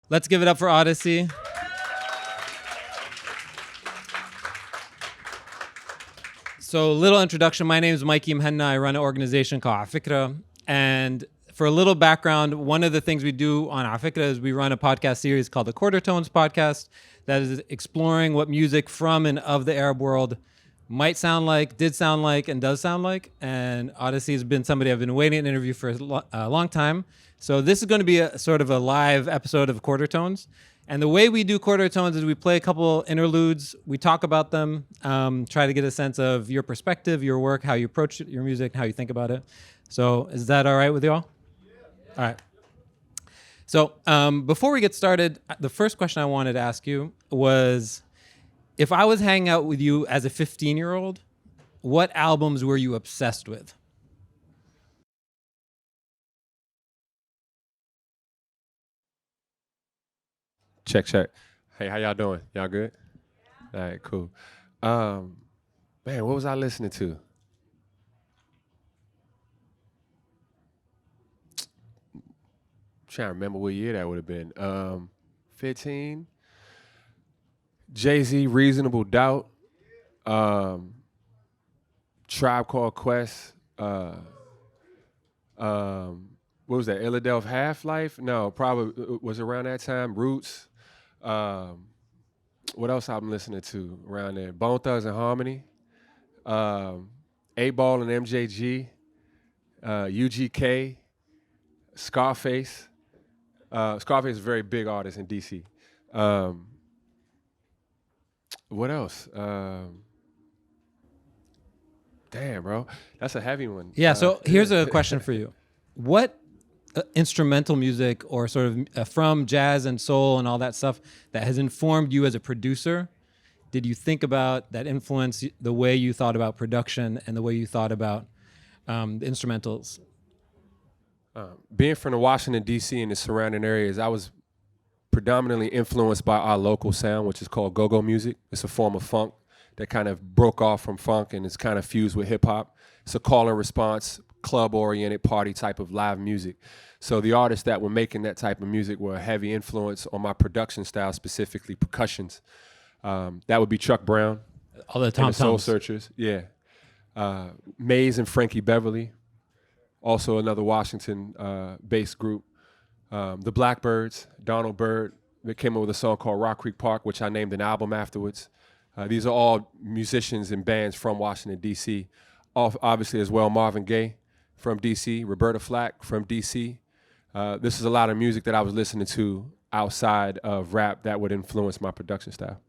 Let's give it up for Oddisee. So, little introduction. My name is Mikey Mhenna. I run an organization called Afikra. And for a little background, one of the things we do on Afikra is we run a podcast series called the Quarter Tones Podcast that is exploring what music from and of the Arab world might sound like, did sound like, and does sound like. And Oddisee has been somebody I've been waiting to interview for a long time. So this is going to be a sort of a live episode of Quarter Tones. And the way we do Quarter Tones is we play a couple interludes, we talk about them, try to get a sense of your perspective, your work, how you approach your music, how you think about it. So is that all right with you all? Yeah. All right. So before we get started, the first question I wanted to ask you was, if I was hanging out with you as a 15-year-old, what albums were you obsessed with? Check. Hey, how y'all doing? Y'all good? All right, cool. Man, what was I listening to? Trying to remember what year that would have been. 15. Jay-Z, Reasonable Doubt. Tribe Called Quest. What was that? Philadelphia Half-Life? No, probably was around that time. Roots. What else I'm listening to around there? Bone Thugs and Harmony. 8-Ball and MJG. UGK. Scarface. Scarface is a very big artist in DC. What else? Damn, bro. That's a heavy one. Yeah, so here's a question for you. What instrumental music or sort of from jazz and soul and all that stuff that has informed you as a producer did you think about that influenced the way you thought about production and the way you thought about the instrumentals? Being from the Washington, D.C. and the surrounding areas, I was predominantly influenced by our local sound, which is called go-go music. It's a form of funk that kind of broke off from funk and it's kind of fused with hip-hop. It's a call and response, club-oriented, party type of live music. So the artists that were making that type of music were a heavy influence on my production style, specifically percussions. That would be Chuck Brown. All the Tom Soul Searchers, yeah. Maze and Frankie Beverly, also another Washington-based group. The Blackbirds, Donald Byrd, they came up with a song called Rock Creek Park, which I named an album afterwards. These are all musicians and bands from Washington, D.C. Obviously as well, Marvin Gaye from D.C., Roberta Flack from D.C. This is a lot of music that I was listening to outside of rap that would influence my production style.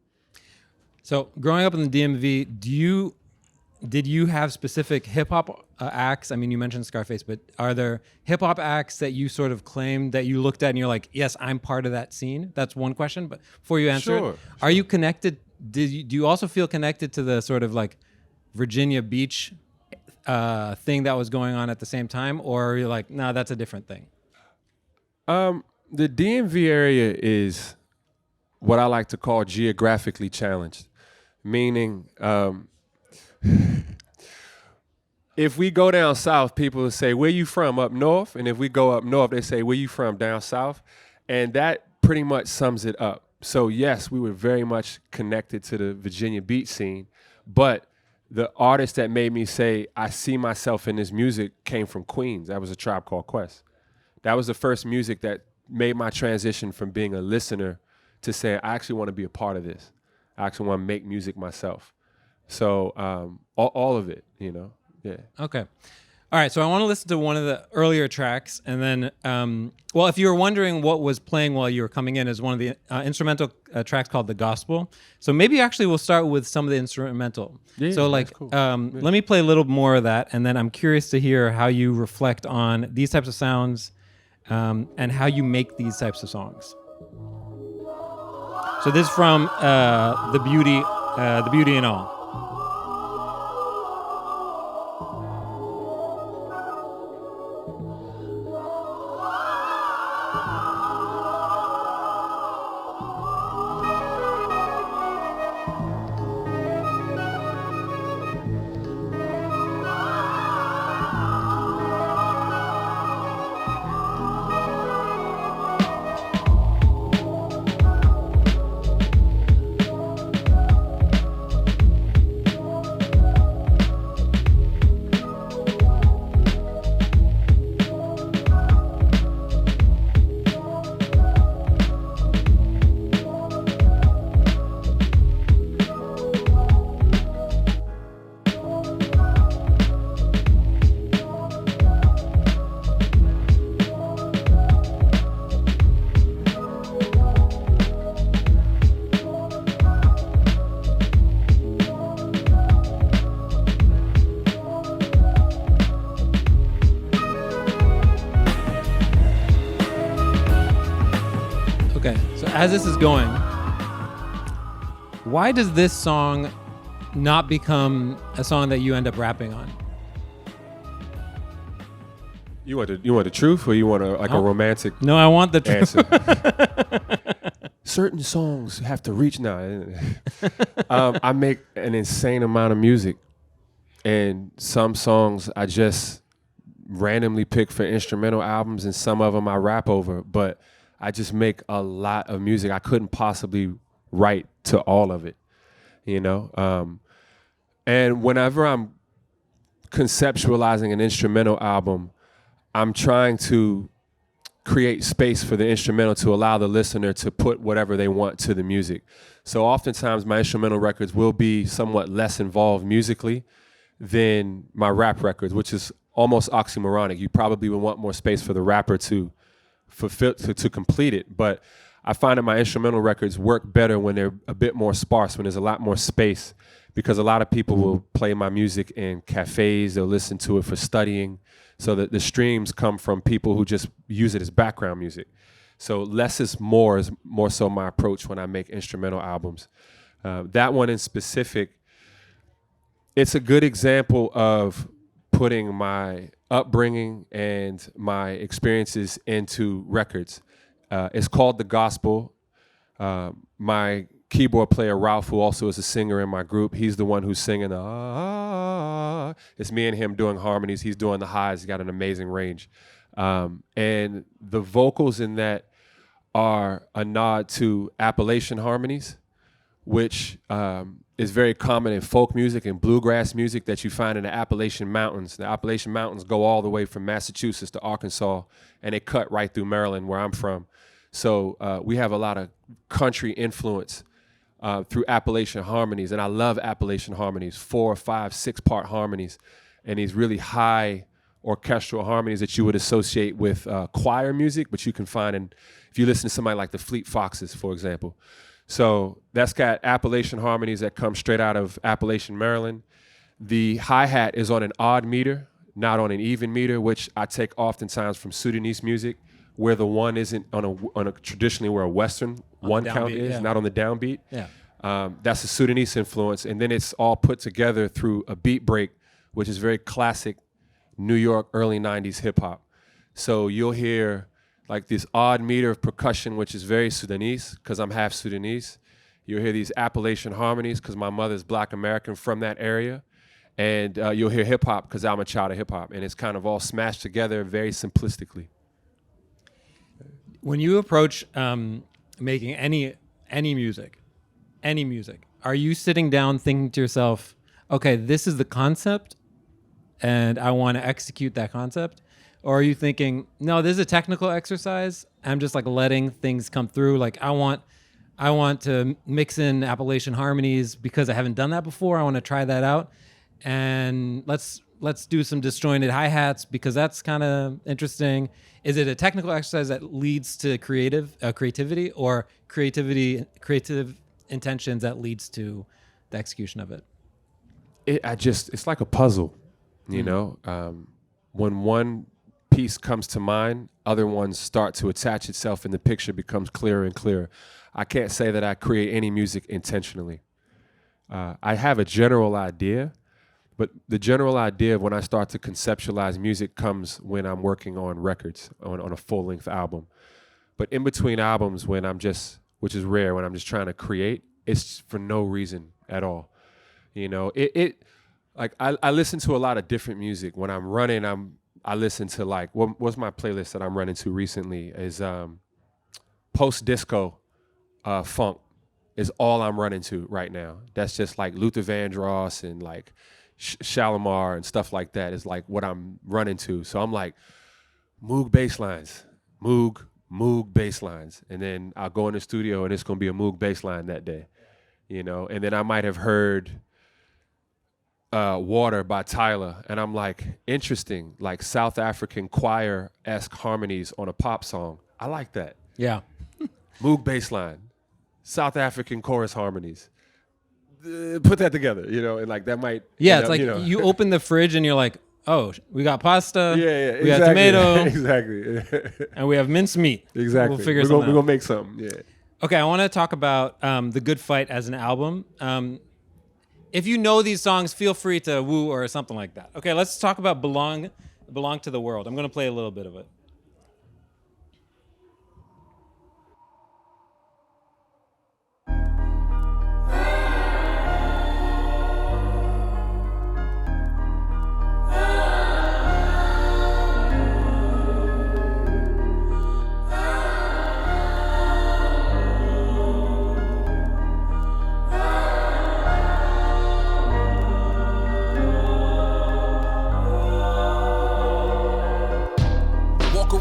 So growing up in the DMV, did you have specific hip-hop acts? I mean, you mentioned Scarface, but are there hip-hop acts that you sort of claimed that you looked at and you're like, yes, I'm part of that scene? That's one question, but before you answer it, are you connected? Do you also feel connected to the sort of like Virginia Beach thing that was going on at the same time? Or are you like, no, that's a different thing? The DMV area is what I like to call geographically challenged, meaning if we go down south, people will say, where you from, up north? And if we go up north, they say, where you from, down south? And that pretty much sums it up. So yes, we were very much connected to the Virginia Beach scene, but the artist that made me say, I see myself in this music came from Queens. That was A Tribe Called Quest. That was the first music that made my transition from being a listener to saying, I actually want to be a part of this. I actually want to make music myself. So all of it, you know, yeah. Okay. All right, so I want to listen to one of the earlier tracks, and then, well, if you were wondering what was playing while you were coming in, is one of the instrumental tracks called The Gospel. So maybe actually we'll start with some of the instrumental. Yeah, so like, cool. Let me play a little more of that, and then I'm curious to hear how you reflect on these types of sounds and how you make these types of songs. So this is from The Beauty and All. Okay, so as this is going, why does this song not become a song that you end up rapping on? You want the truth, or you want a romantic? No, I want the truth. Answer. Certain songs have to reach now. I make an insane amount of music, and some songs I just randomly pick for instrumental albums, and some of them I rap over. But I just make a lot of music. I couldn't possibly write to all of it, you know. And whenever I'm conceptualizing an instrumental album, I'm trying to create space for the instrumental to allow the listener to put whatever they want to the music. So oftentimes my instrumental records will be somewhat less involved musically than my rap records, which is almost oxymoronic. You probably would want more space for the rapper to fulfill, to complete it. But I find that my instrumental records work better when they're a bit more sparse, when there's a lot more space, because a lot of people will play my music in cafes, they'll listen to it for studying, so that the streams come from people who just use it as background music. So less is more so my approach when I make instrumental albums. That one in specific, it's a good example of putting my upbringing and my experiences into records. It's called The Gospel. My keyboard player, Ralph, who also is a singer in my group, he's the one who's singing the ah. It's me and him doing harmonies. He's doing the highs. He's got an amazing range. And the vocals in that are a nod to Appalachian harmonies, which is very common in folk music and bluegrass music that you find in the Appalachian Mountains. The Appalachian Mountains go all the way from Massachusetts to Arkansas, and they cut right through Maryland, where I'm from. So we have a lot of country influence through Appalachian harmonies, and I love Appalachian harmonies, 4, 5, 6-part harmonies, and these really high orchestral harmonies that you would associate with choir music, but you can find if you listen to somebody like the Fleet Foxes, for example. So that's got Appalachian harmonies that come straight out of Appalachian, Maryland. The hi-hat is on an odd meter, not on an even meter, which I take oftentimes from Sudanese music, where the one isn't on a traditionally where a Western one count is, not on the downbeat. Yeah. That's a Sudanese influence, and then it's all put together through a beat break, which is very classic New York early 90s hip hop. So you'll hear like this odd meter of percussion, which is very Sudanese, because I'm half Sudanese. You'll hear these Appalachian harmonies, because my mother's Black American from that area. And you'll hear hip hop, because I'm a child of hip hop. And it's kind of all smashed together very simplistically. When you approach making any music, are you sitting down thinking to yourself, okay, this is the concept, and I want to execute that concept? Or are you thinking, no, this is a technical exercise, I'm just like letting things come through, like I want to mix in Appalachian harmonies because I haven't done that before, I want to try that out, and let's do some disjointed hi-hats because that's kind of interesting. Is it a technical exercise that leads to creativity, or creative intentions that leads to the execution of it? It's like a puzzle, you know? When one piece comes to mind, other ones start to attach itself, and the picture becomes clearer and clearer. I can't say that I create any music intentionally. I have a general idea, but the general idea of when I start to conceptualize music comes when I'm working on records, on a full-length album. But in between albums, which is rare, when I'm just trying to create, it's for no reason at all. You know, like I listen to a lot of different music. When I'm running, I listen to like, what's my playlist that I'm running to recently is post-disco funk is all I'm running to right now. That's just like Luther Vandross and like Shalimar and stuff like that is like what I'm running to. So I'm like, Moog bass lines, Moog bass lines. And then I'll go in the studio and it's going to be a Moog bass line that day, you know? And then I might have heard Water by Tyler, and I'm like, interesting, like South African choir-esque harmonies on a pop song. I like that. Yeah. Moog bass line, South African chorus harmonies. Put that together, you know, and like that might. Yeah, it's like you know. you open the fridge and you're like, Oh, we got pasta. Yeah, We got exactly. tomato. Exactly. And we have minced meat. Exactly. We'll figure We're something gonna out. make something. Yeah. Okay, I want to talk about The Good Fight as an album. If you know these songs, feel free to woo or something like that. Okay, let's talk about Belong to the World. I'm going to play a little bit of it.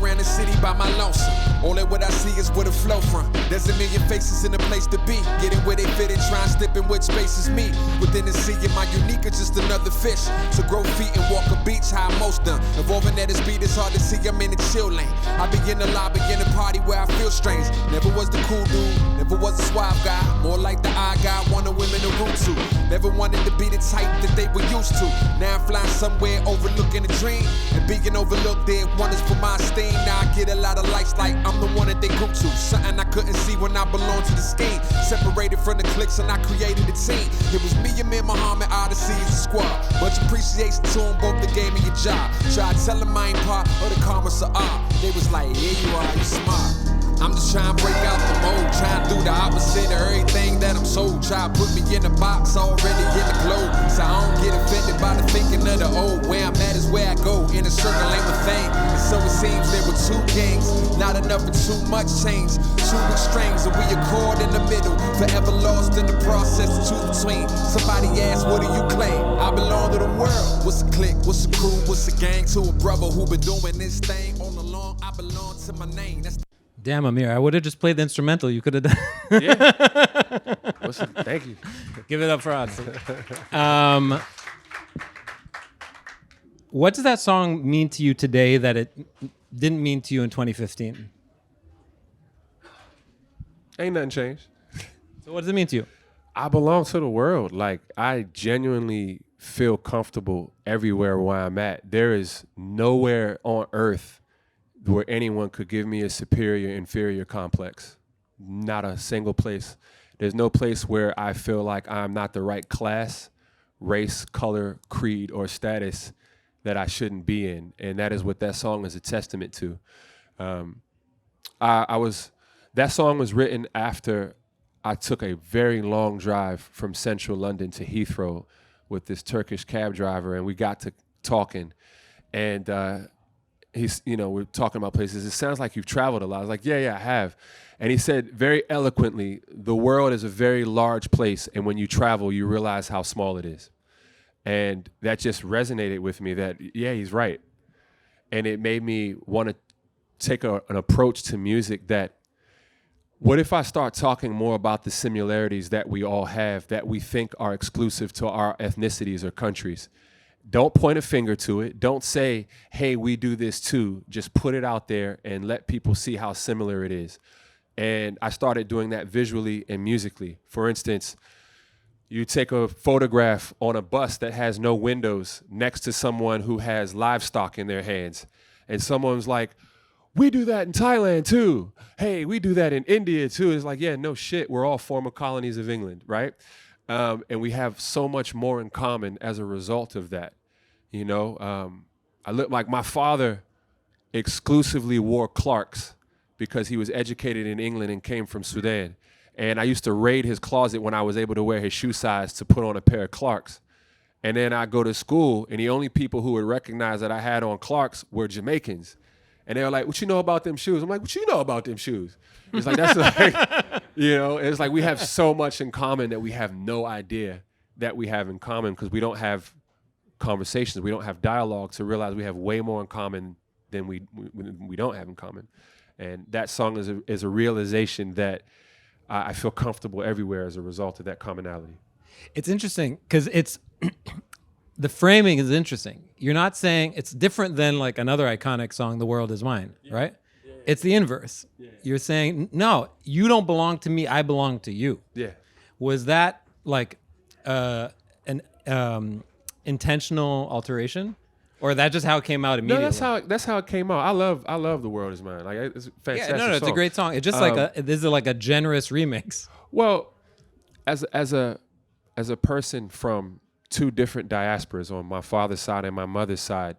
Around the city by my lonesome. Only what I see is where the flow from. There's a million faces in the place to be. Getting where they fit and try and step in which spaces meet. Within the sea, am I unique or just another fish? So grow feet and walk a beach, how most done. Evolving at the speed, it's hard to see, I'm in the chill lane. I be in the lobby, in the party where I feel strange. Never was the cool dude, never was a suave guy. More like the eye guy, one of women to root to. Never wanted to be the type that they were used to. Now I'm flying somewhere overlooking a dream. And being overlooked, did wonders for my esteem. Now I get a lot of likes like I'm the one that they group to. Something I couldn't see when I belonged to the scheme. Separated from the cliques and I created a team. It was me and Muhammad, Oddisee as a squad. Much appreciation to them, both that gave me a job. Tried to tell them I ain't part of the karma Sa'ar. They was like, yeah you are, you smart. I'm just trying to break out the mold, trying to do the opposite of everything that I'm sold. Try to put me in a box already in the globe, so I don't get offended by the thinking of the old. Where I'm at is where I go, in a circle ain't my thing. And so it seems there were two kings, not enough and too much change. Two extremes and we accord in the middle, forever lost in the process of choose between. Somebody asked, what do you claim? I belong to the world. What's a clique, what's a crew, what's a gang? To a brother who been doing this thing all along. I belong to my name. That's Damn, Amir, I would have just played the instrumental. You could have done. Yeah. Thank you. Give it up for us. What does that song mean to you today that it didn't mean to you in 2015? Ain't nothing changed. So what does it mean to you? I belong to the world. Like, I genuinely feel comfortable everywhere where I'm at. There is nowhere on earth where anyone could give me a superior, inferior complex. Not a single place. There's no place where I feel like I'm not the right class, race, color, creed, or status that I shouldn't be in. And that is what that song is a testament to. That song was written after I took a very long drive from central London to Heathrow with this Turkish cab driver, and we got to talking. And we're talking about places. It sounds like you've traveled a lot. I was like, yeah, I have. And he said very eloquently, the world is a very large place, and when you travel, you realize how small it is. And that just resonated with me that, yeah, he's right. And it made me want to take an approach to music that, what if I start talking more about the similarities that we all have that we think are exclusive to our ethnicities or countries? Don't point a finger to it. Don't say, hey, we do this too. Just put it out there and let people see how similar it is. And I started doing that visually and musically. For instance, you take a photograph on a bus that has no windows next to someone who has livestock in their hands. And someone's like, we do that in Thailand too. Hey, we do that in India too. It's like, yeah, no shit. We're all former colonies of England, right? And we have so much more in common as a result of that. I look like my father exclusively wore Clarks because he was educated in England and came from Sudan. And I used to raid his closet when I was able to wear his shoe size to put on a pair of Clarks. And then I go to school, and the only people who would recognize that I had on Clarks were Jamaicans. And they were like, what you know about them shoes? I'm like, what you know about them shoes? It's like, that's like, it's like we have so much in common that we have no idea that we have in common because we don't have conversations. We don't have dialogue to realize we have way more in common than we don't have in common. And that song is a realization that I feel comfortable everywhere as a result of that commonality. It's interesting because it's the framing is interesting. You're not saying it's different than like another iconic song, "The World Is Mine," right? Yeah. It's the inverse. Yeah. You're saying, no, you don't belong to me. I belong to you. Yeah. Was that like an intentional alteration, Or that just how it came out No, immediately? that's how it came out. I love The World Is Mine. Like it's a fantastic. Yeah, no, it's a song. great song. It's just this is like a generous remix. Well, as a person from two different diasporas on my father's side and my mother's side,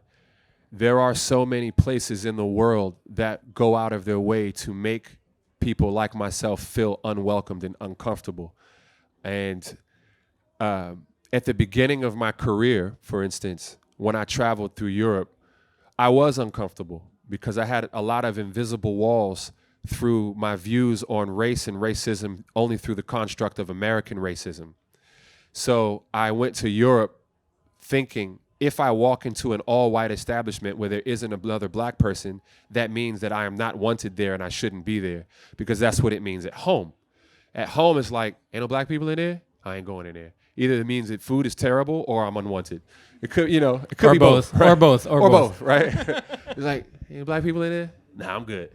there are so many places in the world that go out of their way to make people like myself feel unwelcomed and uncomfortable. And at the beginning of my career, for instance, when I traveled through Europe, I was uncomfortable because I had a lot of invisible walls through my views on race and racism only through the construct of American racism. So I went to Europe thinking, if I walk into an all-white establishment where there isn't another black person, that means that I am not wanted there and I shouldn't be there, because that's what it means at home. At home, it's like, ain't no black people in there? I ain't going in there. Either it means that food is terrible or I'm unwanted. It could, it could Or be both. right? Or both. Or both. Right? It's like, ain't black people in there? Nah, I'm good.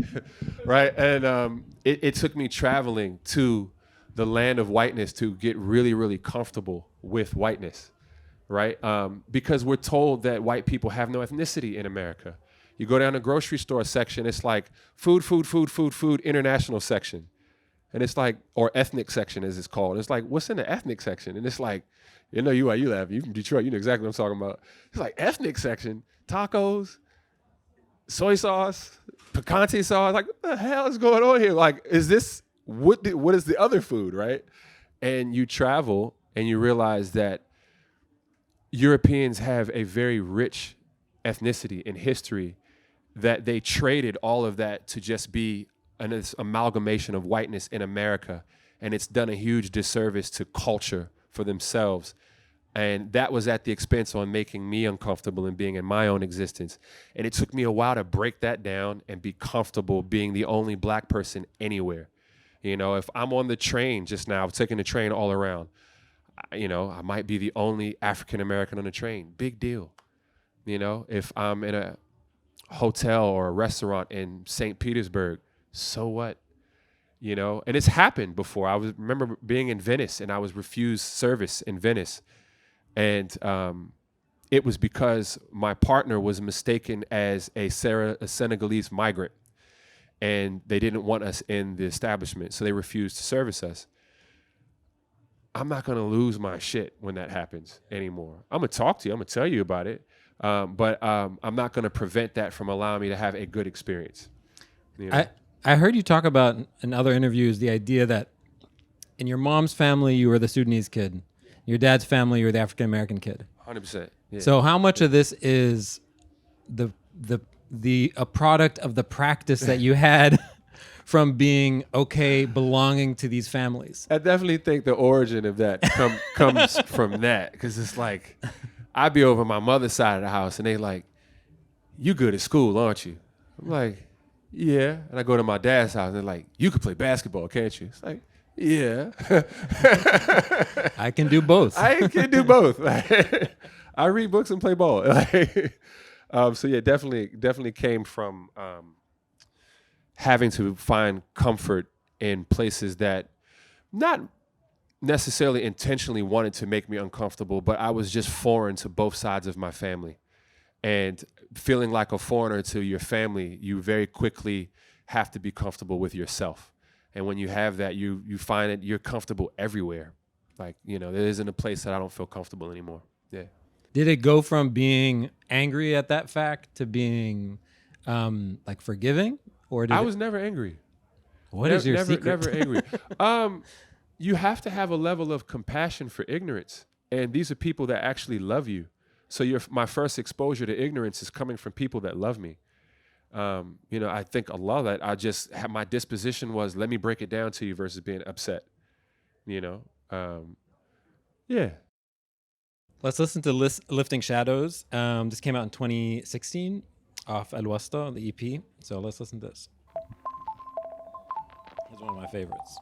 Right? And it took me traveling to the land of whiteness to get really, really comfortable with whiteness. Right? Because we're told that white people have no ethnicity in America. You go down the grocery store section, it's like food, international section. And it's like, or ethnic section as it's called. It's like, what's in the ethnic section? And it's like, you laugh. You from Detroit, you know exactly what I'm talking about. It's like ethnic section, tacos, soy sauce, picante sauce. Like, what the hell is going on here? Like, is this, what is the other food, right? And you travel and you realize that Europeans have a very rich ethnicity and history, that they traded all of that to just be an amalgamation of whiteness in America. And it's done a huge disservice to culture for themselves. And that was at the expense on making me uncomfortable and being in my own existence. And it took me a while to break that down and be comfortable being the only black person anywhere. If I'm on the train just now, taking the train all around, I might be the only African American on the train. Big deal. If I'm in a hotel or a restaurant in St. Petersburg, so what? And it's happened before. remember being in Venice and I was refused service in Venice. And it was because my partner was mistaken as a Senegalese migrant. And they didn't want us in the establishment, so they refused to service us. I'm not going to lose my shit when that happens anymore. I'm going to talk to you. I'm going to tell you about it. But I'm not going to prevent that from allowing me to have a good experience. I heard you talk about in other interviews the idea that in your mom's family, you were the Sudanese kid. In your dad's family, you were the African-American kid. 100%. Yeah. So how much of this is a product of the practice that you had from being belonging to these families? I definitely think the origin of that comes from that, because it's like I'd be over my mother's side of the house and they like, you good at school, aren't you? I'm like, yeah. And I go to my dad's house and they're like, you could play basketball, can't you? It's like, yeah. I can do both. I can do both. I read books and play ball. So yeah, definitely came from having to find comfort in places that not necessarily intentionally wanted to make me uncomfortable, but I was just foreign to both sides of my family. And feeling like a foreigner to your family, you very quickly have to be comfortable with yourself. And when you have that, you find that you're comfortable everywhere. Like, there isn't a place that I don't feel comfortable anymore. Yeah. Did it go from being angry at that fact to being like forgiving? Or I was never angry. What is your secret? Never angry. You have to have a level of compassion for ignorance. And these are people that actually love you. So my first exposure to ignorance is coming from people that love me. I think a lot of that, I just had, my disposition was, let me break it down to you versus being upset. Yeah. Let's listen to Lifting Shadows. This came out in 2016 off Al Wasta, the EP. So let's listen to this. It's one of my favorites.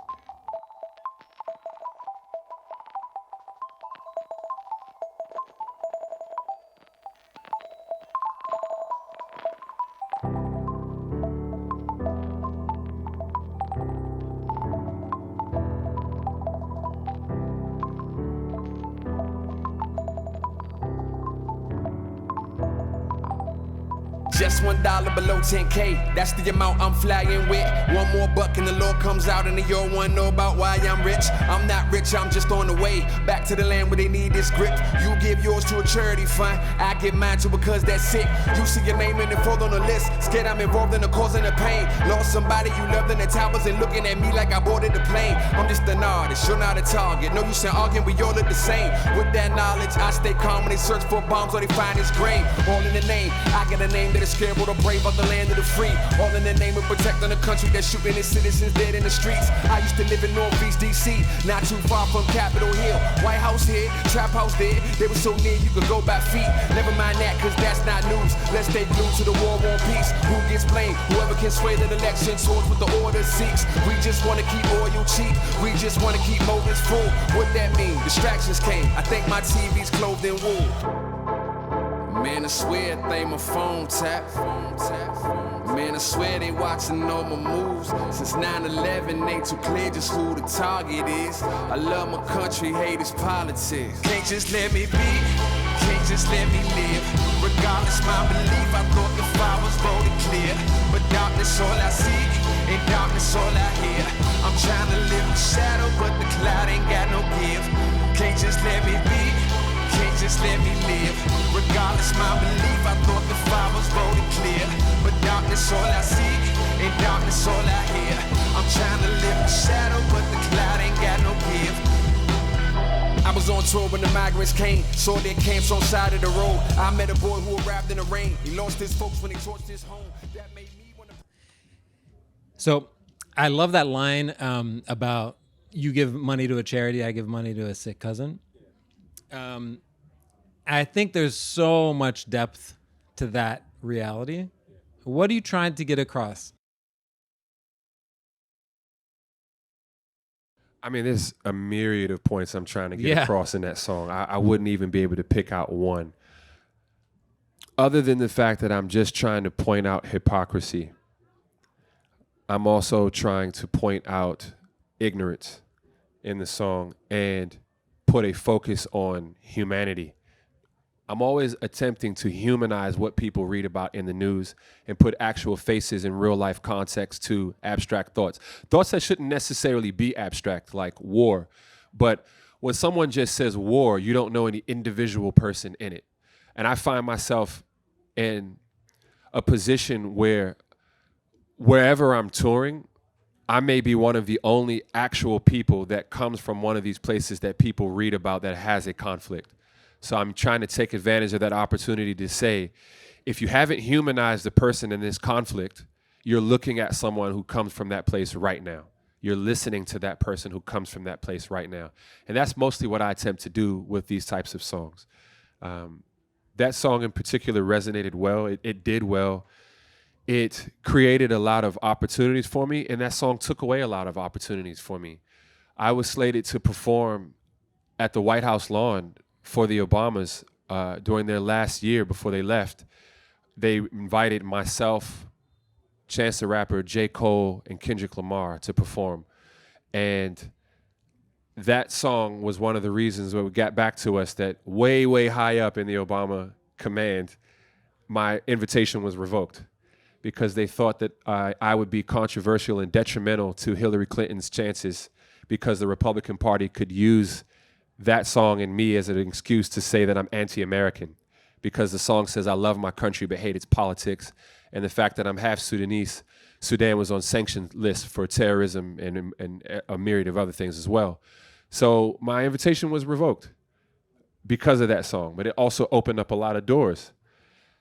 Just $1 below 10K, that's the amount I'm flying with. One more buck and the Lord comes out and the old one know about why I'm rich. I'm not rich, I'm just on the way back to the land where they need this grip. You give yours to a charity fund, I give mine to because that's sick. You see your name in the fold on the list, scared I'm involved in the cause and the pain. Lost somebody you loved in the towers and looking at me like I boarded the plane. I'm just an artist, you're not a target. No use in arguing, we all look the same. With that knowledge, I stay calm when they search for bombs or they find his grave. All in the name, I got a name that is scared or the brave of the land of the free. All in the name of protecting the country that's shooting its citizens dead in the streets. I used to live in Northeast DC, not too far from Capitol Hill. Whitehouse here, trap house there. They were so near you could go by feet. Never mind that, cause that's not news. Let's stay glued to the war on peace. Who gets blamed? Whoever can sway the election towards what the order seeks. We just wanna keep oil cheap. We just wanna keep motives full. What that mean? Distractions came. I think my TV's clothed in wool. Man, I swear I think my phone tap. Man, I swear they watching all my moves. Since 9/11, ain't too clear just who the target is. I love my country, hate its politics. Can't just let me be, can't just let me live. Regardless my belief, I thought the fire was voted clear. But darkness all I see, and darkness all I hear. I'm trying to live in shadow, but the cloud ain't got no give. Can't just let me be, can't just let me live. Regardless my belief, I thought the fire was voted clear. But darkness all I see, and darkness all I hear. I'm trying to live in shadow, but the cloud ain't got no give. I was on tour when the migrants came, saw their camps on side of the road. I met a boy who arrived in the rain. He lost his folks when they torched his home. That made me wanna... So I love that line about you give money to a charity, I give money to a sick cousin. I think there's so much depth to that reality. What are you trying to get across? I mean, there's a myriad of points I'm trying to get across in that song. I wouldn't even be able to pick out one. Other than the fact that I'm just trying to point out hypocrisy, I'm also trying to point out ignorance in the song and put a focus on humanity. I'm always attempting to humanize what people read about in the news and put actual faces in real life context to abstract thoughts. Thoughts that shouldn't necessarily be abstract, like war. But when someone just says war, you don't know any individual person in it. And I find myself in a position where wherever I'm touring, I may be one of the only actual people that comes from one of these places that people read about that has a conflict. So I'm trying to take advantage of that opportunity to say, if you haven't humanized the person in this conflict, you're looking at someone who comes from that place right now. You're listening to that person who comes from that place right now. And that's mostly what I attempt to do with these types of songs. That song in particular resonated well. It did well. It created a lot of opportunities for me, and that song took away a lot of opportunities for me. I was slated to perform at the Whitehouse lawn for the Obamas during their last year before they left. They invited myself, Chance the Rapper, J. Cole, and Kendrick Lamar to perform. And that song was one of the reasons when it got back to us that way, way high up in the Obama command, my invitation was revoked because they thought that I would be controversial and detrimental to Hillary Clinton's chances because the Republican Party could use that song and me as an excuse to say that I'm anti-American because the song says I love my country but hate its politics, and the fact that I'm half Sudanese. Sudan was on sanctions list for terrorism and a myriad of other things as well. So my invitation was revoked because of that song, but it also opened up a lot of doors.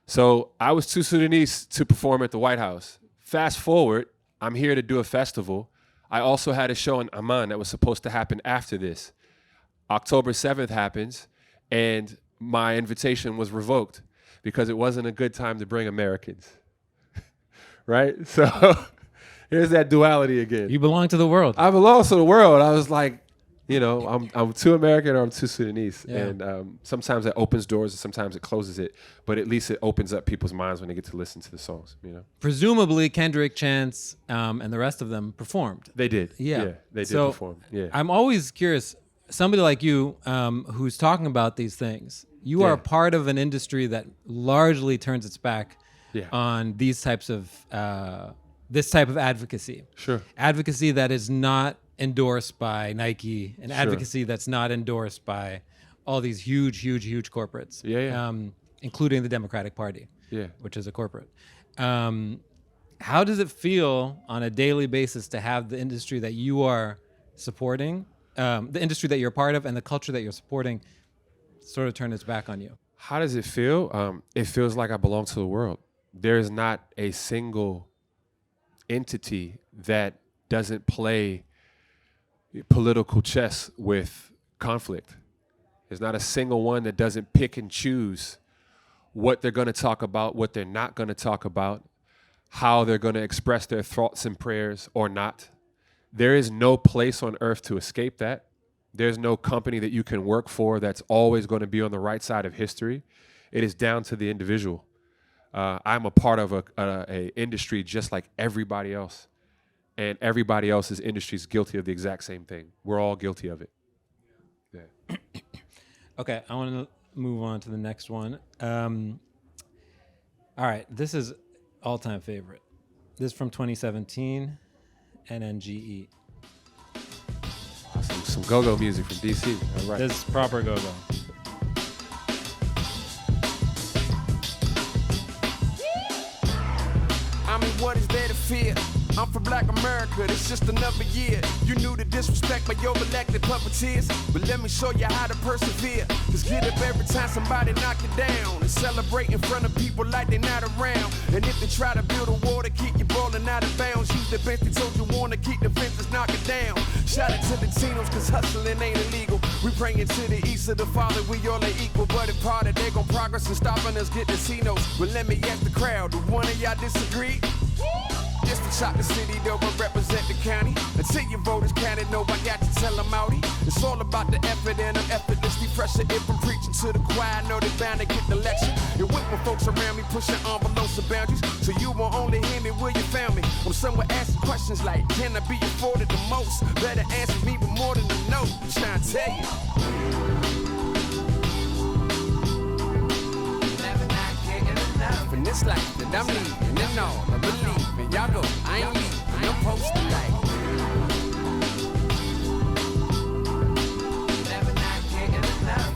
So I was too Sudanese to perform at the White House. Fast forward, I'm here to do a festival. I also had a show in Amman that was supposed to happen after this. October 7th happens, and my invitation was revoked because it wasn't a good time to bring Americans, right? So here's that duality again. You belong to the world. I belong to the world. I was like, you know, I'm too American or I'm too Sudanese. Yeah. And sometimes that opens doors and sometimes it closes it, but at least it opens up people's minds when they get to listen to the songs, you know? Presumably Kendrick, Chance, and the rest of them performed. They did. Yeah, they did perform. Yeah. I'm always curious, somebody like you who's talking about these things, you are a part of an industry that largely turns its back on these types of this type of advocacy. Sure. Advocacy that is not endorsed by Nike, and advocacy that's not endorsed by all these huge corporates. Including the Democratic Party. Which is a corporate. How does it feel on a daily basis to have the industry that you are supporting, the industry that you're part of, and the culture that you're supporting sort of turn its back on you? How does it feel? It feels like I belong to the world. There's not a single entity that doesn't play political chess with conflict. There's not a single one that doesn't pick and choose what they're going to talk about, what they're not going to talk about, how they're going to express their thoughts and prayers or not. There is no place on earth to escape that. There's no company that you can work for that's always going to be on the right side of history. It is down to the individual. I'm a part of a industry just like everybody else. And everybody else's industry is guilty of the exact same thing. We're all guilty of it. Yeah. Okay, I want to move on to the next one. All right, this is all-time favorite. This is from 2017, NNGE. Some go-go music from DC. All right. This is proper go-go. I mean, what is there to fear? I'm from Black America, it's just another year. You knew the disrespect by your elected puppeteers, but let me show you how to persevere. Just get up every time somebody knock you down and celebrate in front of people like they're not around. And if they try to build a wall to keep you balling out of bounds, use the bench they told you want to keep the fences knocking down. Shout it to the Latinos, cause hustling ain't illegal. We praying to the east of the Father, we all are equal. But if part of they gon' progress and stopping us get casinos. Well, let me ask the crowd, do one of y'all disagree? Just to chop the city, though, but represent the county. Until your voters counted, no, I got to tell them outie. It's all about the effort, and I'm effortlessly pressure. If I'm preaching to the choir, know they bound to get the lecture. You're with my folks around me, pushing envelopes and boundaries. So you won't only hear me where you found me. I'm somewhere asking questions like, can I be afforded the most? Better answer me with more than a no. I'm trying to tell you. In this life that I'm leaving, and all I believe in. Y'all go, I ain't leaving, I'm posted like.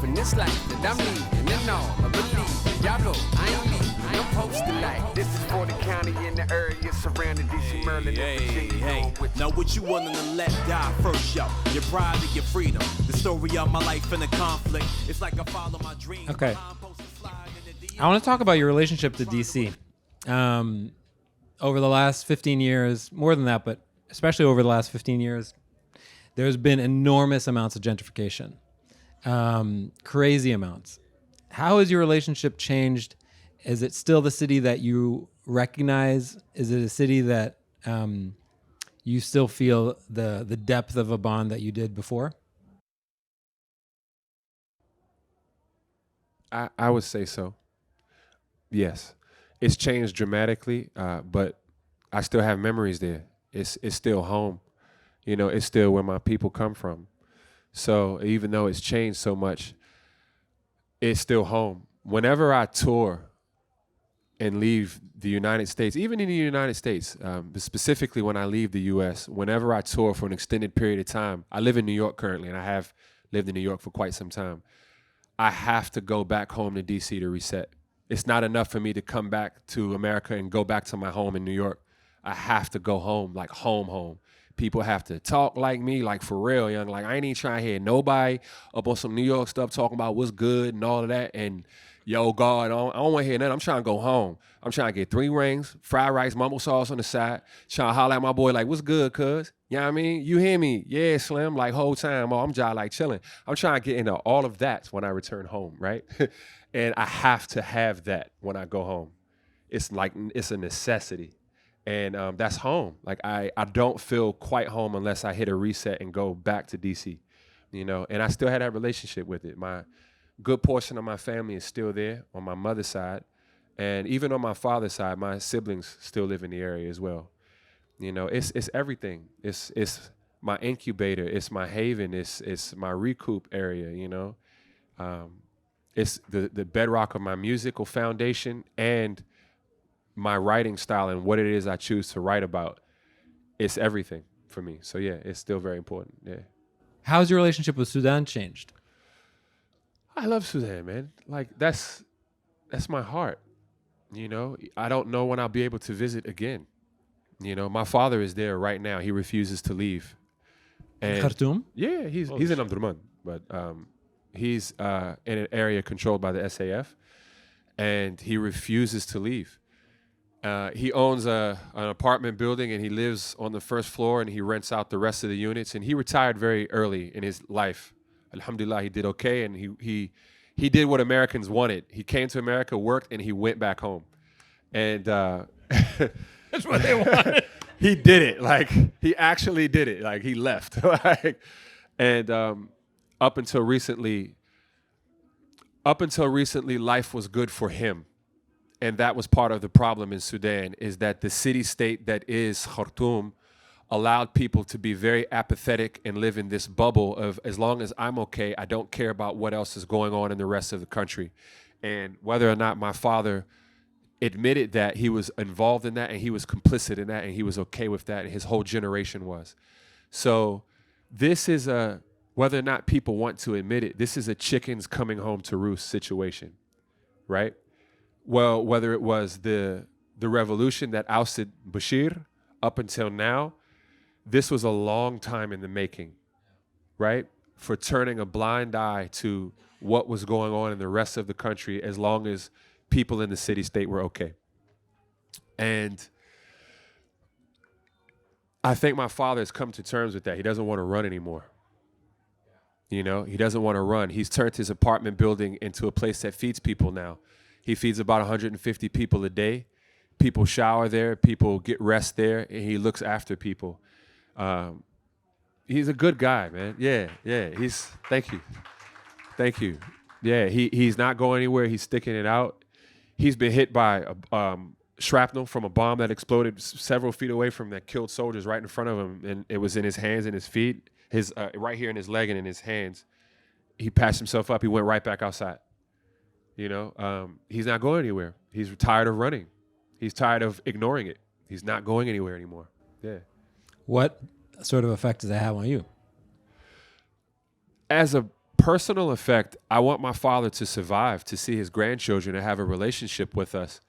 In this life that I'm leaving, and all I believe in. Y'all go, I ain't leaving, I'm posted like. This is for the county and the area surrounding DC, Maryland, and Virginia. Now what you willing to let die first, yo? Your pride and your freedom. The story of my life in the conflict. It's like I follow my dreams. Okay. I want to talk about your relationship to DC. Over the last 15 years, more than that, but especially over the last 15 years, there's been enormous amounts of gentrification, crazy amounts. How has your relationship changed? Is it still the city that you recognize? Is it a city that you still feel the depth of a bond that you did before? I would say so. Yes, it's changed dramatically, but I still have memories there. It's still home, you know. It's still where my people come from. So even though it's changed so much, it's still home. Whenever I tour and leave the United States, even in the United States, but specifically when I leave the U.S., whenever I tour for an extended period of time, I live in New York currently, and I have lived in New York for quite some time. I have to go back home to D.C. to reset. It's not enough for me to come back to America and go back to my home in New York. I have to go home, like home. People have to talk like me, like for real, young. Like I ain't even trying to hear nobody up on some New York stuff talking about what's good and all of that. And yo, God, I don't want to hear nothing. I'm trying to go home. I'm trying to get 3 rings, fried rice, mumble sauce on the side, trying to holler at my boy like, what's good, cuz? You know what I mean? You hear me? Yeah, Slim, like whole time. Oh, I'm just like chilling. I'm trying to get into all of that when I return home, right? And I have to have that when I go home. It's like, it's a necessity. And that's home. Like I don't feel quite home unless I hit a reset and go back to DC, you know? And I still had that relationship with it. My good portion of my family is still there on my mother's side. And even on my father's side, my siblings still live in the area as well. You know, it's everything. It's my incubator. It's my haven. It's my recoup area, you know? It's the bedrock of my musical foundation and my writing style and what it is I choose to write about, it's everything for me. So yeah, it's still very important. Yeah. How's your relationship with Sudan changed? I love Sudan, man. Like that's my heart. You know, I don't know when I'll be able to visit again. You know, my father is there right now. He refuses to leave. And Khartoum? yeah, he's in Omdurman, but he's in an area controlled by the SAF, and he refuses to leave. He owns an apartment building, and he lives on the first floor, and he rents out the rest of the units. And he retired very early in his life. Alhamdulillah, he did okay, and he did what Americans wanted. He came to America, worked, and he went back home. And That's what they wanted. he did it. Like, he actually did it. Like, he left. Like, and up until recently, life was good for him. And that was part of the problem in Sudan, is that the city-state that is Khartoum allowed people to be very apathetic and live in this bubble of, as long as I'm okay, I don't care about what else is going on in the rest of the country. And whether or not my father admitted that, he was involved in that, and he was complicit in that, and he was okay with that, and his whole generation was. So this is whether or not people want to admit it, this is a chickens coming home to roost situation, right? Well, whether it was the revolution that ousted Bashir up until now, this was a long time in the making, right? For turning a blind eye to what was going on in the rest of the country, as long as people in the city-state were okay. And I think my father has come to terms with that. He doesn't want to run anymore. You know, he doesn't want to run. He's turned his apartment building into a place that feeds people now. He feeds about 150 people a day. People shower there. People get rest there. And he looks after people. He's a good guy, man. Yeah. Thank you. Yeah, he's not going anywhere. He's sticking it out. He's been hit by a shrapnel from a bomb that exploded several feet away from him that killed soldiers right in front of him. And it was in his hands and his feet, right here in his leg and in his hands. He patched himself up. He went right back outside. You know, he's not going anywhere. He's tired of running. He's tired of ignoring it. He's not going anywhere anymore. Yeah. What sort of effect does that have on you? As a personal effect, I want my father to survive, to see his grandchildren and have a relationship with us.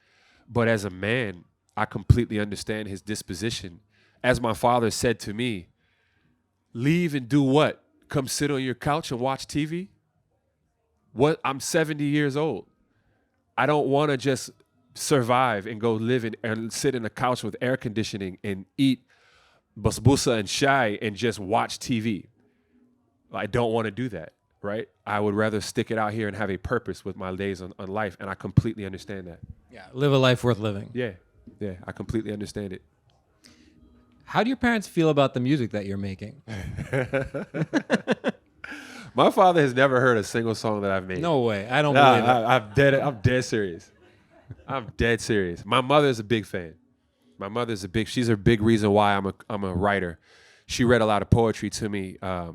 But as a man, I completely understand his disposition. As my father said to me, leave and do what? Come sit on your couch and watch TV? What? I'm 70 years old. I don't want to just survive and go live and sit in a couch with air conditioning and eat basbousa and shai and just watch TV. I don't want to do that, right? I would rather stick it out here and have a purpose with my days on life, and I completely understand that. Yeah, live a life worth living. Yeah, I completely understand it. How do your parents feel about the music that you're making? My father has never heard a single song that I've made. No way. I don't believe it. I'm dead serious. I'm dead serious. My mother is a big fan. She's a big reason why I'm a writer. She read a lot of poetry to me, a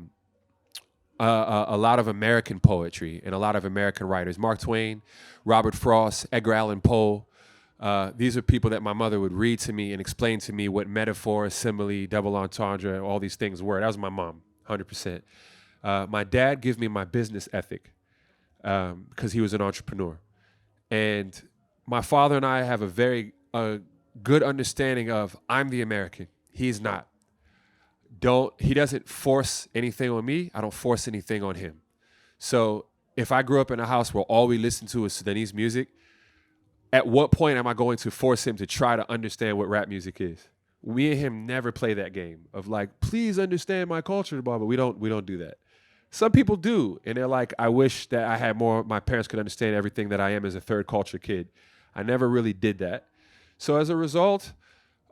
lot of American poetry and a lot of American writers. Mark Twain, Robert Frost, Edgar Allan Poe. These are people that my mother would read to me and explain to me what metaphor, simile, double entendre, all these things were. That was my mom, 100%. My dad gave me my business ethic because he was an entrepreneur. And my father and I have a very good understanding of I'm the American. He's not. He doesn't force anything on me. I don't force anything on him. So if I grew up in a house where all we listen to is Sudanese music, at what point am I going to force him to try to understand what rap music is? We and him never play that game of like, please understand my culture, but we don't do that. Some people do, and they're like, I wish that I had more, my parents could understand everything that I am as a third culture kid. I never really did that. So as a result,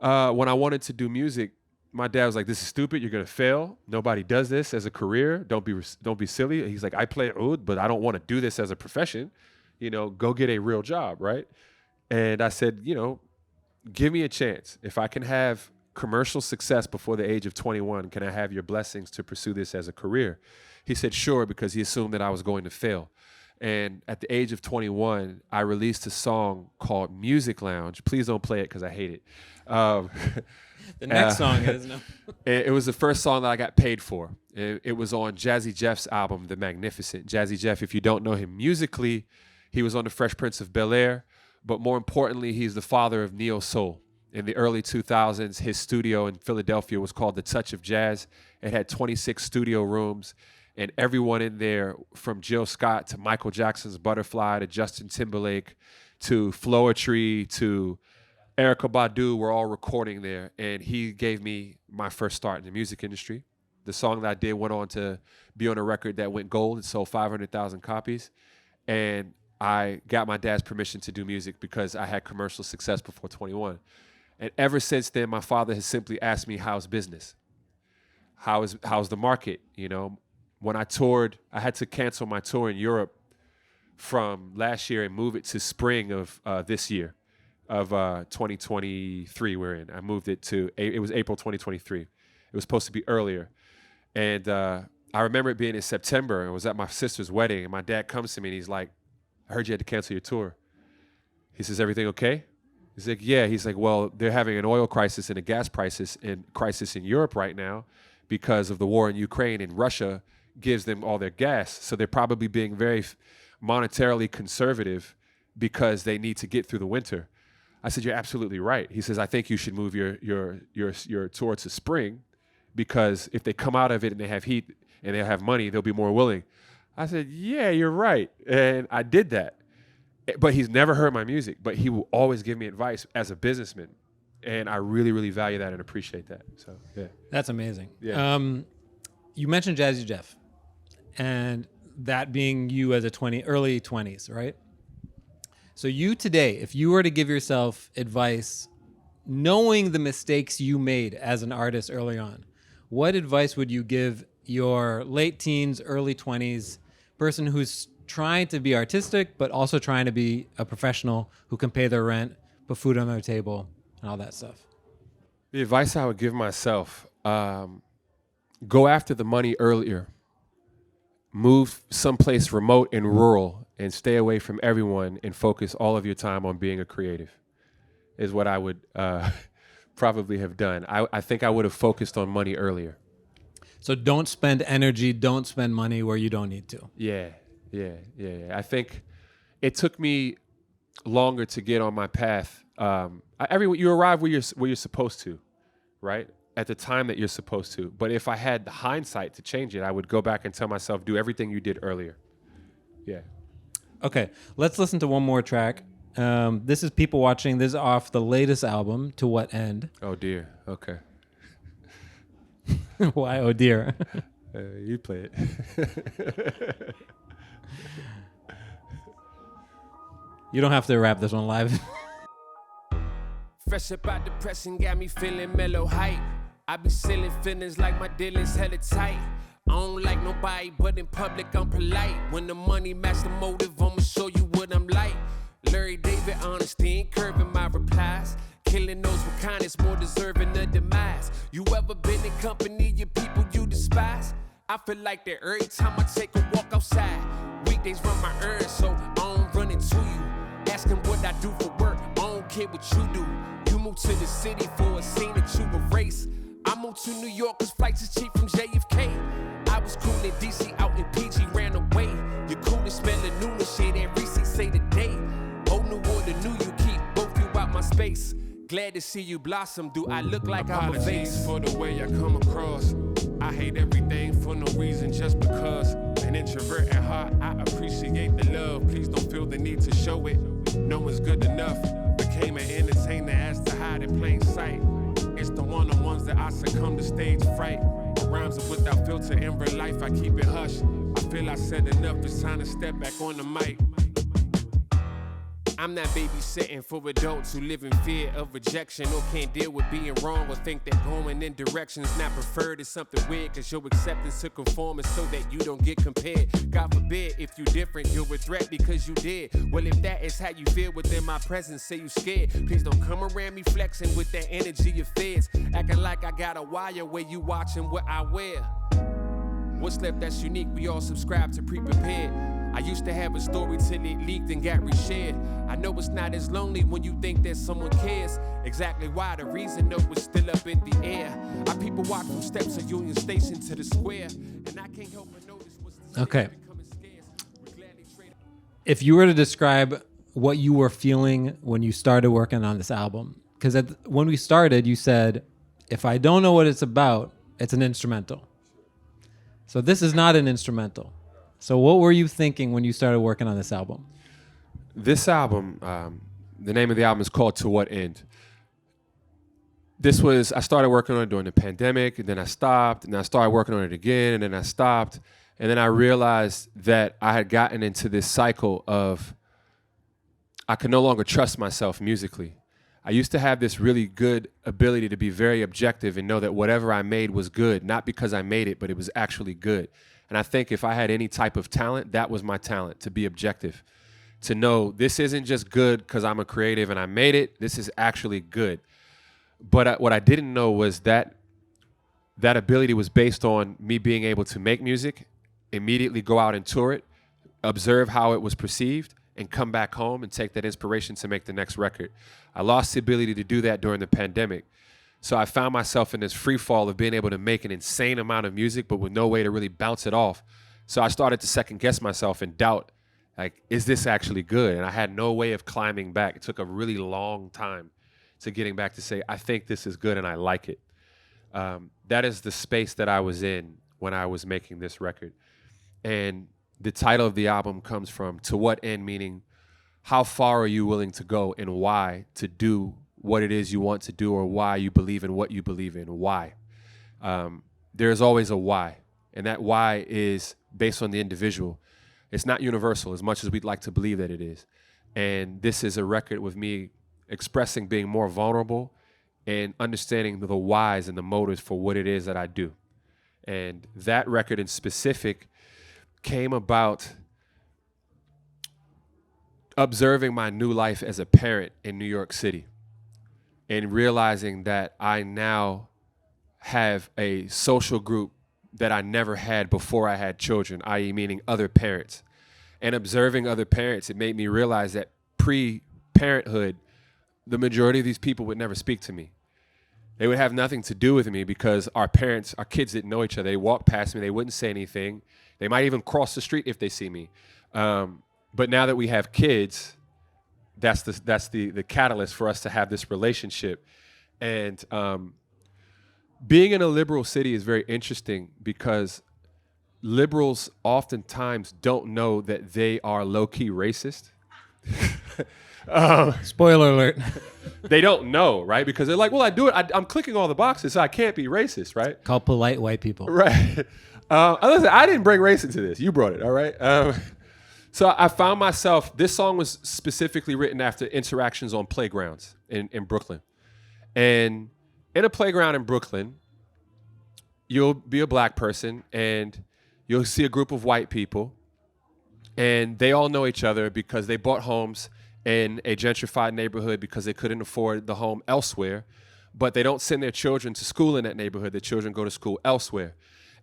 when I wanted to do music, my dad was like, this is stupid, you're gonna fail. Nobody does this as a career, don't be silly. He's like, I play oud, but I don't wanna do this as a profession. You know, go get a real job, right? And I said, you know, give me a chance. If I can have commercial success before the age of 21, can I have your blessings to pursue this as a career? He said, sure, because he assumed that I was going to fail. And at the age of 21, I released a song called Music Lounge. Please don't play it because I hate it. The next song is no. It was the first song that I got paid for. It was on Jazzy Jeff's album, The Magnificent. Jazzy Jeff, if you don't know him musically, he was on The Fresh Prince of Bel-Air, but more importantly, he's the father of neo soul. In the early 2000s, his studio in Philadelphia was called The Touch of Jazz. It had 26 studio rooms, and everyone in there, from Jill Scott to Michael Jackson's Butterfly to Justin Timberlake to Floetry to Erykah Badu, were all recording there. And he gave me my first start in the music industry. The song that I did went on to be on a record that went gold. It sold 500,000 copies. And I got my dad's permission to do music because I had commercial success before 21. And ever since then, my father has simply asked me, how's business? How's the market? You know, when I toured, I had to cancel my tour in Europe from last year and move it to spring of this year, of 2023 we're in. I moved it to, it was April 2023. It was supposed to be earlier. And I remember it being in September. I was at my sister's wedding, and my dad comes to me, and he's like, I heard you had to cancel your tour. He says, everything okay? He's like, yeah. He's like, well, they're having an oil crisis and a gas crisis in Europe right now because of the war in Ukraine, and Russia gives them all their gas. So they're probably being very monetarily conservative because they need to get through the winter. I said, you're absolutely right. He says, I think you should move your tour to spring, because if they come out of it and they have heat and they have money, they'll be more willing. I said, yeah, you're right. And I did that. But he's never heard my music, but he will always give me advice as a businessman. And I really, really value that and appreciate that. So, yeah. That's amazing. Yeah. You mentioned Jazzy Jeff, and that being you as early 20s, right? So you today, if you were to give yourself advice, knowing the mistakes you made as an artist early on, what advice would you give your late teens, early 20s person who's trying to be artistic, but also trying to be a professional who can pay their rent, put food on their table, and all that stuff? The advice I would give myself, go after the money earlier. Move someplace remote and rural and stay away from everyone and focus all of your time on being a creative, is what I would probably have done. I think I would have focused on money earlier. So don't spend energy, don't spend money where you don't need to. Yeah. I think it took me longer to get on my path. You arrive where you're supposed to, right? At the time that you're supposed to. But if I had the hindsight to change it, I would go back and tell myself, do everything you did earlier. Yeah. Okay, let's listen to one more track. This is People Watching. This is off the latest album, To What End? Oh, dear. Okay. Why, oh, dear? You play it. You don't have to rap this one live. Fresh up out depression, got me feeling mellow hype. I be selling feelings like my dealings hella tight. I don't like nobody, but in public I'm polite. When the money match the motive, I'ma show you what I'm like. Larry David, honesty ain't curving my replies. Killing those with kindness, more deserving of demise. You ever been in company of people you despise? I feel like that every time I take a walk outside. Weekdays run my errands, so I don't run into you. Asking what I do for work, I don't care what you do. You moved to the city for a scene that you erase. I moved to New York cause flights is cheap from JFK. I was cool in DC, out in PG, ran away. You're cool to smell the newness, shit, and receipts say the day. Old New Order knew you keep both you out my space. Glad to see you blossom, do I look like I'm a vase? For the way I come across. I hate everything for no reason, just because. An introvert at heart, I appreciate the love. Please don't feel the need to show it. No one's good enough. Became an entertainer as to hide in plain sight. It's the one-on-ones that I succumb to stage fright. Rhymes are without filter in real life, I keep it hush. I feel I said enough, it's time to step back on the mic. I'm not babysitting for adults who live in fear of rejection or can't deal with being wrong or think that going in directions not preferred is something weird, cause your acceptance to conform is so that you don't get compared. God forbid if you different, you're a threat because you did. Well, if that is how you feel within my presence, say you scared. Please don't come around me flexing with that energy of feds, acting like I got a wire where you watching what I wear. What's left that's unique, we all subscribe to pre-prepared. I used to have a story till it leaked and got reshared. I know it's not as lonely when you think that someone cares. Exactly why, the reason though is still up in the air. Our people walk from steps of Union Station to the square, and I can't help but notice what's the Okay. If you were to describe what you were feeling when you started working on this album, because when we started, you said, if I don't know what it's about, it's an instrumental. So this is not an instrumental. So what were you thinking when you started working on this album? This album, the name of the album is called To What End? I started working on it during the pandemic, and then I stopped, and I started working on it again, and then I stopped. And then I realized that I had gotten into this cycle of I could no longer trust myself musically. I used to have this really good ability to be very objective and know that whatever I made was good, not because I made it, but it was actually good. And I think if I had any type of talent, that was my talent, to be objective, to know this isn't just good because I'm a creative and I made it, this is actually good. But what I didn't know was that ability was based on me being able to make music, immediately go out and tour it, observe how it was perceived, and come back home and take that inspiration to make the next record. I lost the ability to do that during the pandemic. So I found myself in this free fall of being able to make an insane amount of music, but with no way to really bounce it off. So I started to second guess myself and doubt, like, is this actually good? And I had no way of climbing back. It took a really long time to getting back to say, I think this is good and I like it. That is the space that I was in when I was making this record. And the title of the album comes from To What End, meaning how far are you willing to go and why to do what it is you want to do, or why you believe in what you believe in, why. There's always a why, and that why is based on the individual. It's not universal as much as we'd like to believe that it is. And this is a record with me expressing being more vulnerable and understanding the whys and the motives for what it is that I do. And that record in specific came about observing my new life as a parent in New York City and realizing that I now have a social group that I never had before I had children, i.e. meaning other parents. And observing other parents, it made me realize that pre-parenthood, the majority of these people would never speak to me. They would have nothing to do with me because our kids didn't know each other. They walked past me, they wouldn't say anything. They might even cross the street if they see me. But now that we have kids, that's the catalyst for us to have this relationship. And being in a liberal city is very interesting because liberals oftentimes don't know that they are low-key racist. Spoiler alert. They don't know, right? Because they're like, well, I do it. I'm clicking all the boxes, so I can't be racist, right? Called polite white people. Right. Listen, I didn't bring race into this. You brought it, all right? So I found myself, this song was specifically written after interactions on playgrounds in Brooklyn. And in a playground in Brooklyn, you'll be a black person and you'll see a group of white people, and they all know each other because they bought homes in a gentrified neighborhood because they couldn't afford the home elsewhere, but they don't send their children to school in that neighborhood. Their children go to school elsewhere.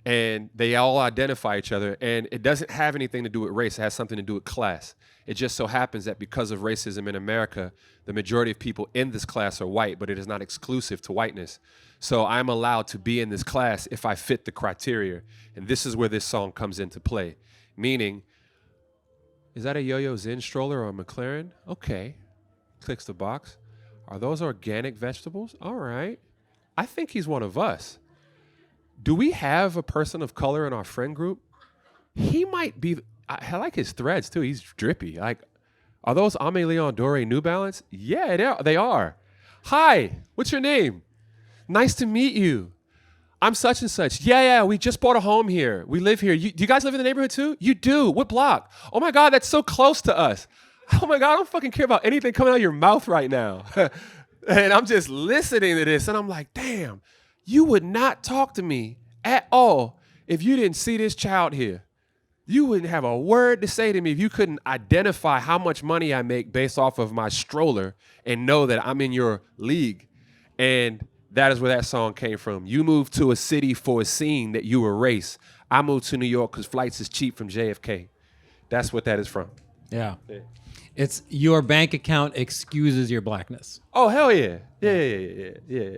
And they all identify each other, and it doesn't have anything to do with race. It has something to do with class. It just so happens that because of racism in America, the majority of people in this class are white, but it is not exclusive to whiteness. So I'm allowed to be in this class if I fit the criteria. And this is where this song comes into play. Meaning, is that a Yo-Yo Zen stroller or a McLaren? Okay. Clicks the box. Are those organic vegetables? All right. I think he's one of us. Do we have a person of color in our friend group? He might be. I like his threads too. He's drippy. Like, are those Aimé Leon Dore New Balance? Yeah, they are. Hi, what's your name? Nice to meet you. I'm such and such. Yeah, we just bought a home here. We live here. Do you guys live in the neighborhood too? You do. What block? Oh my God, that's so close to us. Oh my God, I don't fucking care about anything coming out of your mouth right now. And I'm just listening to this and I'm like, damn. You would not talk to me at all if you didn't see this child here. You wouldn't have a word to say to me if you couldn't identify how much money I make based off of my stroller and know that I'm in your league. And that is where that song came from. You moved to a city for a scene that you erase. I moved to New York because flights is cheap from JFK. That's what that is from. Yeah. It's your bank account excuses your blackness. Oh, hell yeah. Yeah.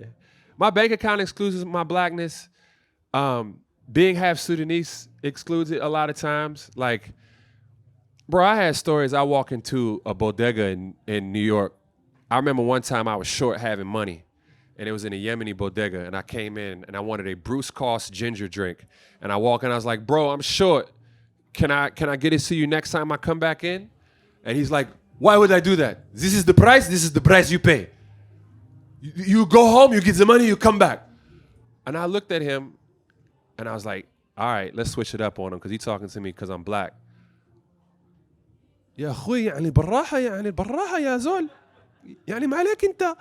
My bank account excludes my blackness. Being half Sudanese excludes it a lot of times. Like, bro, I had stories. I walk into a bodega in New York. I remember one time I was short having money, and it was in a Yemeni bodega, and I came in, and I wanted a Bruce Cost ginger drink. And I walk in, I was like, bro, I'm short. Can I get it to you next time I come back in? And he's like, why would I do that? This is the price you pay. You go home, you get the money, you come back. And I looked at him and I was like, all right, let's switch it up on him because he's talking to me because I'm black. يا أخوي يعني بالراحة يا زول يعني ما عليك أنت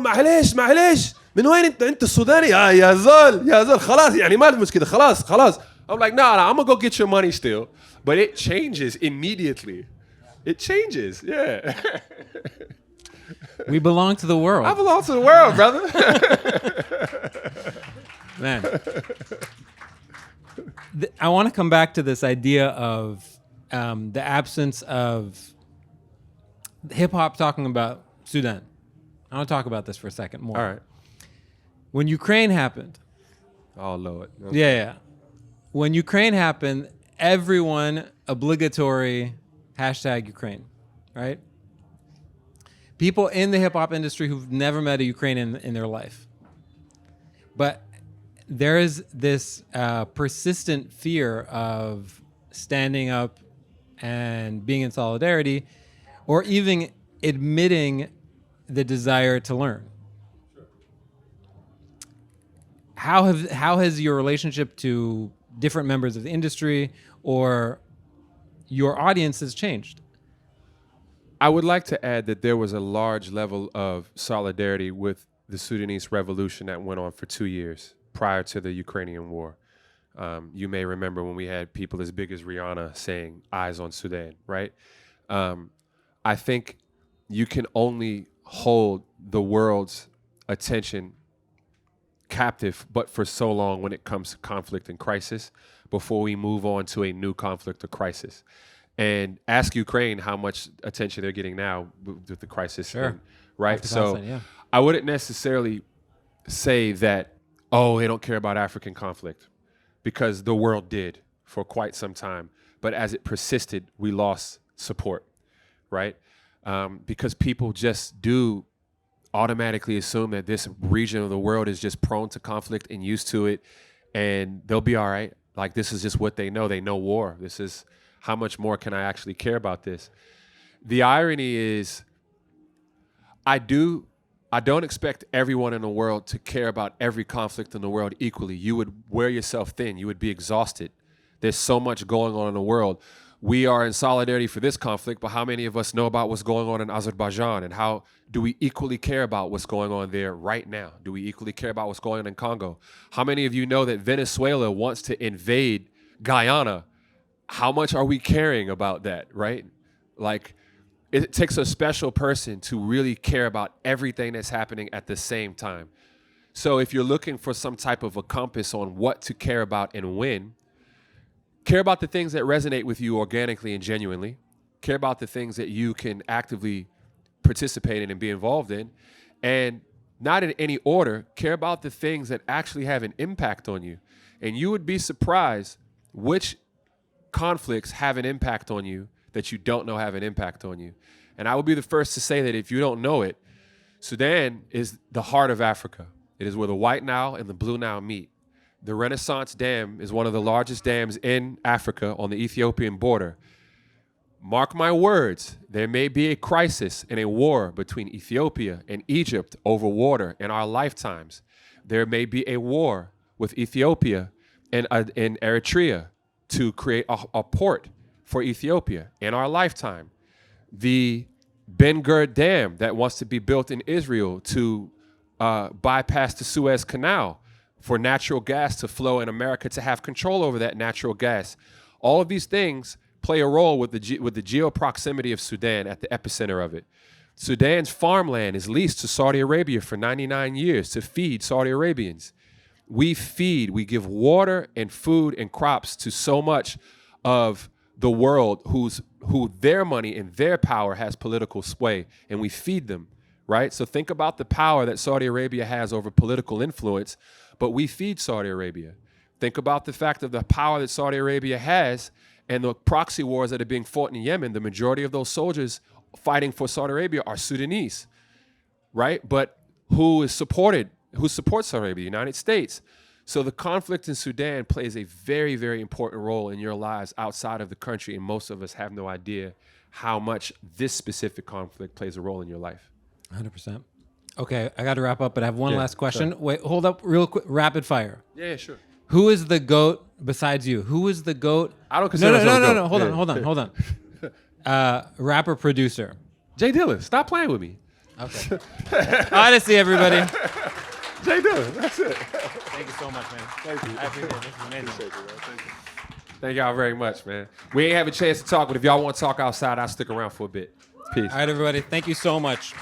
معلش من وين أنت السوداني يا زول خلاص يعني ما في مشكلة خلاص. I'm like, nah, I'm gonna go get your money still. But it changes immediately. It changes, yeah. We belong to the world. I belong to the world, brother. Man. I want to come back to this idea of the absence of hip-hop talking about Sudan. I want to talk about this for a second more. All right. When Ukraine happened. Oh, Lord. Okay. Yeah. When Ukraine happened, everyone obligatory hashtag Ukraine, right? People in the hip hop industry who've never met a Ukrainian in their life. But there is this persistent fear of standing up and being in solidarity or even admitting the desire to learn. How has your relationship to different members of the industry or your audience has changed? I would like to add that there was a large level of solidarity with the Sudanese revolution that went on for 2 years prior to the Ukrainian war. You may remember when we had people as big as Rihanna saying eyes on Sudan, right? I think you can only hold the world's attention captive, but for so long when it comes to conflict and crisis before we move on to a new conflict or crisis. And ask Ukraine how much attention they're getting now with the crisis, sure. Right? So I wouldn't necessarily say that, they don't care about African conflict, because the world did for quite some time. But as it persisted, we lost support, right? Because people just do automatically assume that this region of the world is just prone to conflict and used to it, and they'll be all right. Like, this is just what they know. They know war. This is, how much more can I actually care about this? The irony is, I don't expect everyone in the world to care about every conflict in the world equally. You would wear yourself thin. You would be exhausted. There's so much going on in the world. We are in solidarity for this conflict, but how many of us know about what's going on in Azerbaijan? And how do we equally care about what's going on there right now? Do we equally care about what's going on in Congo? How many of you know that Venezuela wants to invade Guyana? How much are we caring about that, right? Like, it takes a special person to really care about everything that's happening at the same time. So if you're looking for some type of a compass on what to care about and when, care about the things that resonate with you organically and genuinely. Care about the things that you can actively participate in and be involved in. And not in any order, care about the things that actually have an impact on you. And you would be surprised which conflicts have an impact on you that you don't know have an impact on you. And I will be the first to say that if you don't know it, Sudan is the heart of Africa. It is where the White Nile and the Blue Nile meet. The Renaissance Dam is one of the largest dams in Africa on the Ethiopian border. Mark my words, there may be a crisis and a war between Ethiopia and Egypt over water in our lifetimes. There may be a war with Ethiopia and Eritrea to create a port for Ethiopia in our lifetime. The Ben Gur Dam that wants to be built in Israel to bypass the Suez Canal for natural gas to flow in America, to have control over that natural gas. All of these things play a role with the geoproximity of Sudan at the epicenter of it. Sudan's farmland is leased to Saudi Arabia for 99 years to feed Saudi Arabians. We give water and food and crops to so much of the world who their money and their power has political sway, and we feed them, right? So think about the power that Saudi Arabia has over political influence, but we feed Saudi Arabia. Think about the fact of the power that Saudi Arabia has and the proxy wars that are being fought in Yemen. The majority of those soldiers fighting for Saudi Arabia are Sudanese, right? But who supports Saudi Arabia? The United States. So the conflict in Sudan plays a very, very important role in your lives outside of the country, and most of us have no idea how much this specific conflict plays a role in your life. 100%. Okay, I got to wrap up, but I have one Yeah, last question. sure. Wait, hold up real quick. Rapid fire. Yeah, sure. Who is the GOAT besides you? Who is the GOAT? I don't consider myself a No. GOAT. Hold on. Rapper, producer. Jay Dillon, stop playing with me. Okay. Oddisee, everybody. Jay Dillon, that's it. Thank you so much, man. Thank you. I appreciate it. This is amazing. Thank you. Thank y'all very much, man. We ain't have a chance to talk, but if y'all want to talk outside, I'll stick around for a bit. Peace. All right, everybody. Thank you so much.